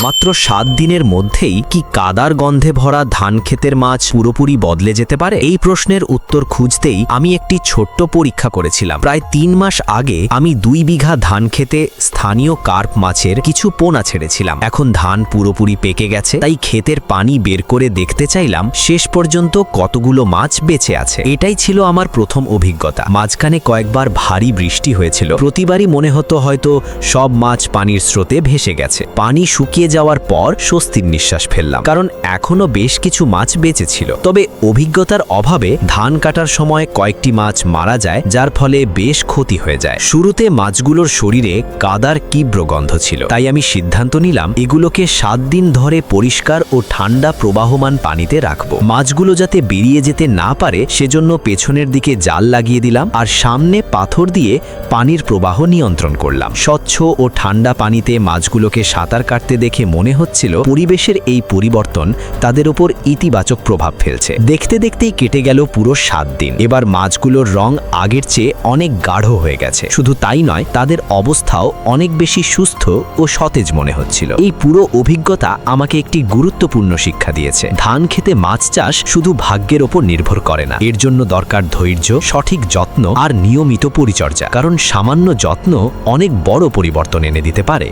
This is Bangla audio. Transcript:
মাত্র 7 দিনের মধ্যেই কি কাদার গন্ধে ভরা ধান ক্ষেতের মাছ পুরোপুরি বদলে যেতে পারে? এই প্রশ্নের উত্তর খুঁজতেই আমি একটি ছোট্ট পরীক্ষা করেছিলাম। প্রায় 3 মাস আগে আমি 2 বিঘা ধান ক্ষেতে স্থানীয় কার্প মাছের কিছু পোনা ছেড়েছিলাম। এখন ধান পুরোপুরি পেকে গেছে, তাই ক্ষেতের পানি বের করে দেখতে চাইলাম শেষ পর্যন্ত কতগুলো মাছ বেঁচে আছে। এটাই ছিল আমার প্রথম অভিজ্ঞতা। মাঝখানে কয়েকবার ভারী বৃষ্টি হয়েছিল, প্রতিবারই মনে হতো হয়তো সব মাছ পানির স্রোতে ভেসে গেছে। পানি শুকিয়ে যাওয়ার পর স্বস্তির নিঃশ্বাস ফেললাম, কারণ এখনো বেশ কিছু মাছ বেঁচে ছিল। তবে অভিজ্ঞতার অভাবে ধান কাটার সময় কয়েকটি মাছ মারা যায়, যার ফলে বেশ ক্ষতি হয়ে যায়। শুরুতে মাছগুলোর শরীরে কাদার তীব্র গন্ধ ছিল, তাই আমি সিদ্ধান্ত নিলাম এগুলোকে 7 দিন ধরে পরিষ্কার ও ঠান্ডা প্রবাহমান পানিতে রাখব। মাছগুলো যাতে বেরিয়ে যেতে না পারে সেজন্য পেছনের দিকে জাল লাগিয়ে দিলাম, আর সামনে পাথর দিয়ে পানির প্রবাহ নিয়ন্ত্রণ করলাম। স্বচ্ছ ও ঠান্ডা পানিতে মাছগুলোকে সাঁতার কাটতে দেখে মনে হচ্ছিল পরিবেশের এই পরিবর্তন তাদের উপর ইতিবাচক প্রভাব ফেলছে। দেখতে দেখতেই কেটে গেল পুরো 7 দিন। এবার মাছগুলোর রং আগের চেয়ে অনেক গাঢ় হয়ে গেছে। শুধু তাই নয়, তাদের অবস্থাও অনেক বেশি সুস্থ ও সতেজ মনে হচ্ছিল। এই পুরো অভিজ্ঞতা আমাকে একটি গুরুত্বপূর্ণ শিক্ষা দিয়েছে। ধান খেতে মাছ চাষ শুধু ভাগ্যের ওপর নির্ভর করে না, এর জন্য দরকার ধৈর্য, সঠিক যত্ন আর নিয়মিত পরিচর্যা। কারণ সামান্য যত্ন অনেক বড় পরিবর্তন এনে দিতে পারে।